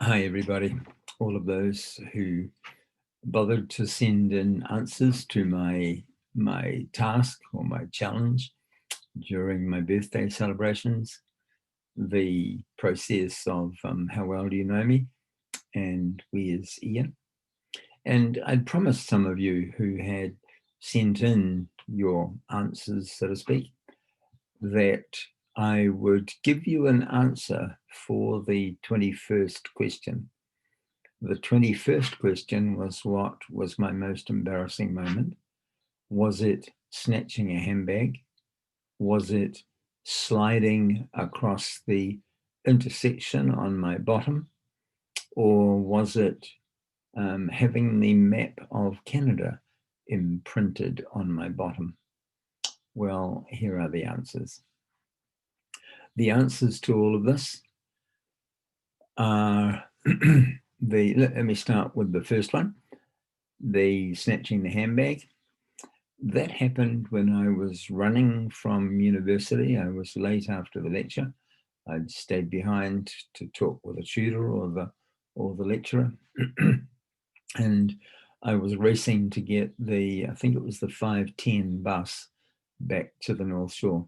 Hi, everybody. All of those who bothered to send in answers to my task or my challenge during my birthday celebrations, the process of how well do you know me and where's Ian. And I'd promised some of you who had sent in your answers, so to speak, that I would give you an answer for the 21st question. The 21st question was, what was my most embarrassing moment? Was it snatching a handbag? Was it sliding across the intersection on my bottom? Or was it having the map of Canada imprinted on my bottom? Well, here are the answers. The answers to all of this are let me start with the first one, the snatching the handbag. That happened when I was running from university. I was late after the lecture. I'd stayed behind to talk with a tutor or the lecturer. And I was racing to get I think it was the 5:10 bus back to the North Shore.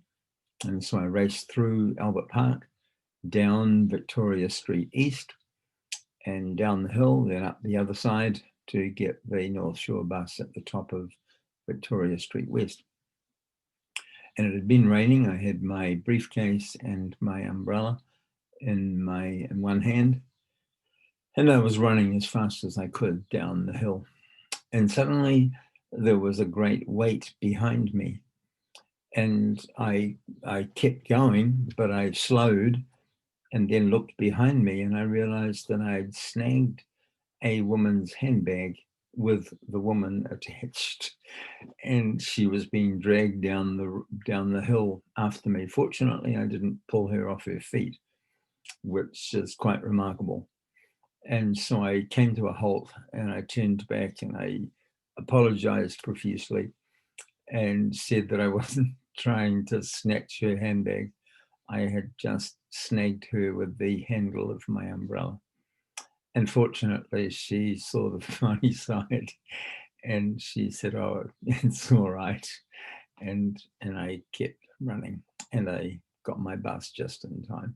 And so I raced through Albert Park, down Victoria Street East, and down the hill, then up the other side to get the North Shore bus at the top of Victoria Street West. And it had been raining. I had my briefcase and my umbrella in one hand, and I was running as fast as I could down the hill. And suddenly there was a great weight behind me, and I kept going, but I slowed and then looked behind me, and I realized that I'd snagged a woman's handbag with the woman attached, and she was being dragged down the hill after me. Fortunately, I didn't pull her off her feet, which is quite remarkable. And so I came to a halt and I turned back and I apologized profusely and said that I wasn't trying to snatch her handbag. I had just snagged her with the handle of my umbrella. And fortunately, she saw the funny side and she said, "Oh, it's all right." And I kept running and I got my bus just in time.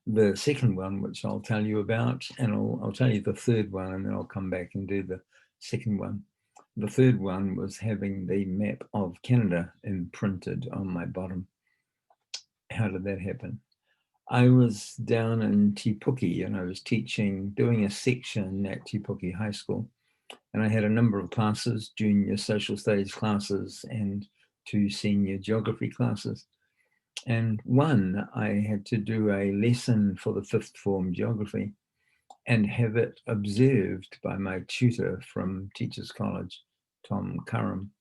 The second one, which I'll tell you about, and I'll tell you the third one, and then I'll come back and do the second one. The third one was having the map of Canada imprinted on my bottom. How did that happen? I was down in Tipuki and I was doing a section at Tipuki High School. And I had a number of classes, junior social studies classes and 2 senior geography classes. And one, I had to do a lesson for the 5th form geography and have it observed by my tutor from Teachers College, Tom Curran.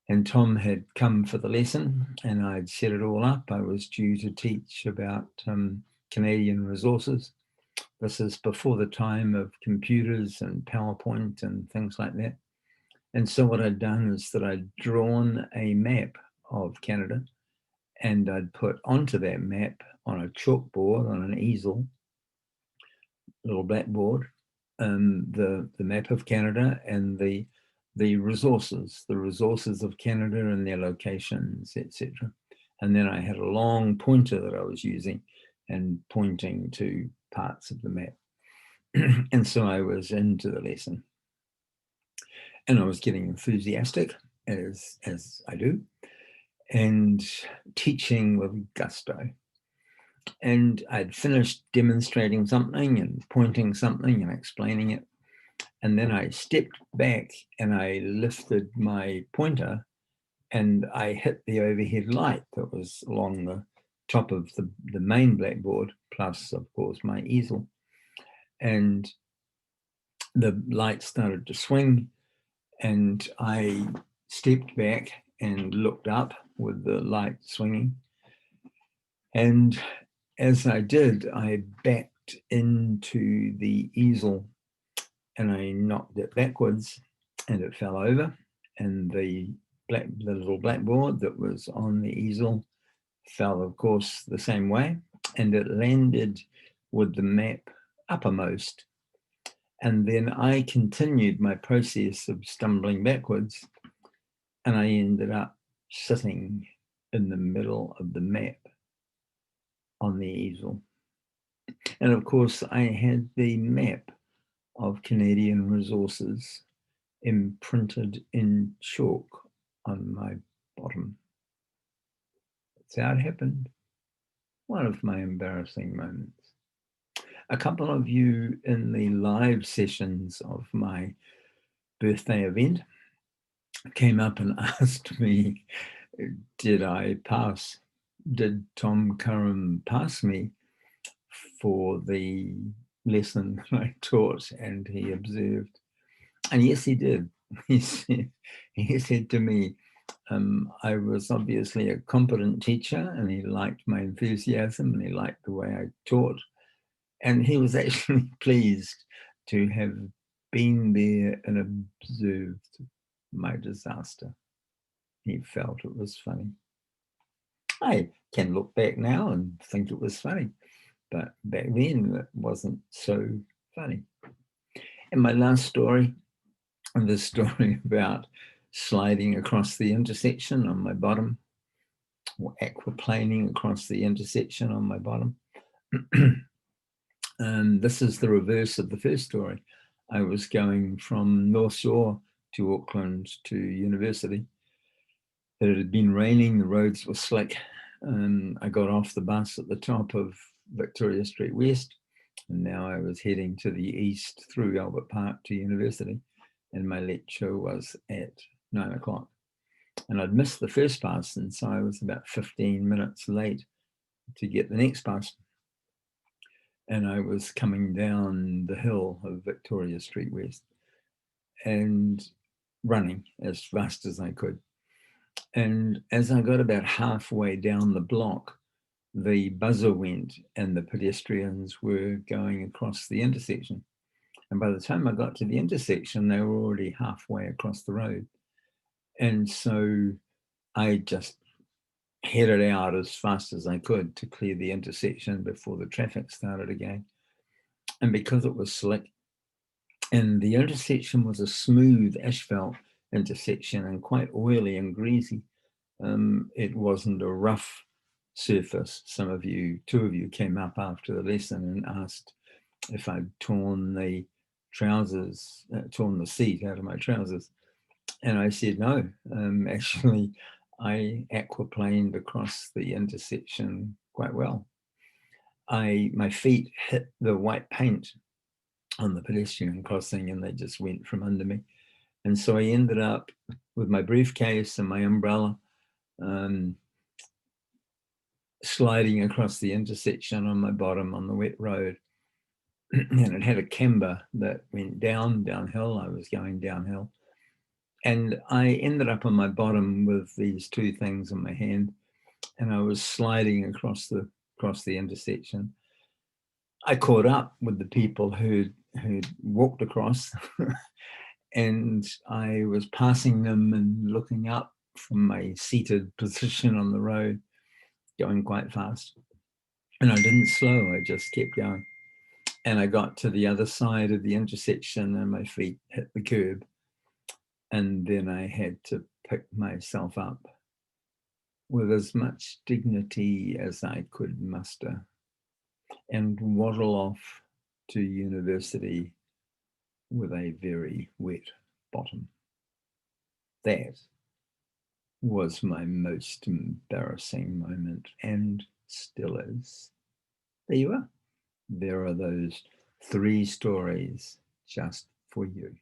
And Tom had come for the lesson and I'd set it all up. I was due to teach about Canadian resources. This is before the time of computers and PowerPoint and things like that. And so what I'd done is that I'd drawn a map of Canada and I'd put onto that map on a chalkboard, on an easel, little blackboard, the map of Canada and the resources of Canada and their locations, etc. And then I had a long pointer that I was using and pointing to parts of the map. And so I was into the lesson. And I was getting enthusiastic, as I do, and teaching with gusto. And I'd finished demonstrating something and pointing something and explaining it. And then I stepped back and I lifted my pointer and I hit the overhead light that was along the top of the main blackboard, plus, of course, my easel. And the light started to swing and I stepped back and looked up with the light swinging. And as I did, I backed into the easel and I knocked it backwards and it fell over, and the little blackboard that was on the easel fell, of course, the same way, and it landed with the map uppermost. And then I continued my process of stumbling backwards, and I ended up sitting in the middle of the map on the easel. And of course, I had the map of Canadian resources imprinted in chalk on my bottom. That's how it happened. One of my embarrassing moments. A couple of you in the live sessions of my birthday event came up and asked me, did I pass? Did Tom Curran pass me for the lesson I taught? And he observed, and yes, he did. He said to me, I was obviously a competent teacher, and he liked my enthusiasm and he liked the way I taught. And he was actually pleased to have been there and observed my disaster. He felt it was funny. I can look back now and think it was funny, but back then it wasn't so funny. And my last story, the story about sliding across the intersection on my bottom, or aquaplaning across the intersection on my bottom. And this is the reverse of the first story. I was going from North Shore to Auckland to university. It had been raining, the roads were slick. I got off the bus at the top of Victoria Street West, and now I was heading to the east through Albert Park to university, and my lecture was at 9 o'clock. And I'd missed the first bus, and so I was about 15 minutes late to get the next bus. And I was coming down the hill of Victoria Street West and running as fast as I could. And as I got about halfway down the block, the buzzer went and the pedestrians were going across the intersection. And by the time I got to the intersection, they were already halfway across the road. And so I just headed out as fast as I could to clear the intersection before the traffic started again. And because it was slick, and the intersection was a smooth asphalt intersection and quite oily and greasy, it wasn't a rough surface. Two of you came up after the lesson and asked if I'd torn the seat out of my trousers. And I said, no, actually, I aquaplaned across the intersection quite well. My feet hit the white paint on the pedestrian crossing and they just went from under me. And so I ended up with my briefcase and my umbrella, sliding across the intersection on my bottom on the wet road. And it had a camber that went downhill. I was going downhill. And I ended up on my bottom with these two things in my hand, and I was sliding across the intersection. I caught up with the people who'd walked across, and I was passing them and looking up from my seated position on the road, going quite fast. And I didn't slow, I just kept going. And I got to the other side of the intersection and my feet hit the curb. And then I had to pick myself up with as much dignity as I could muster and waddle off to university with a very wet bottom. That was my most embarrassing moment, and still is. There you are. There are those 3 stories just for you.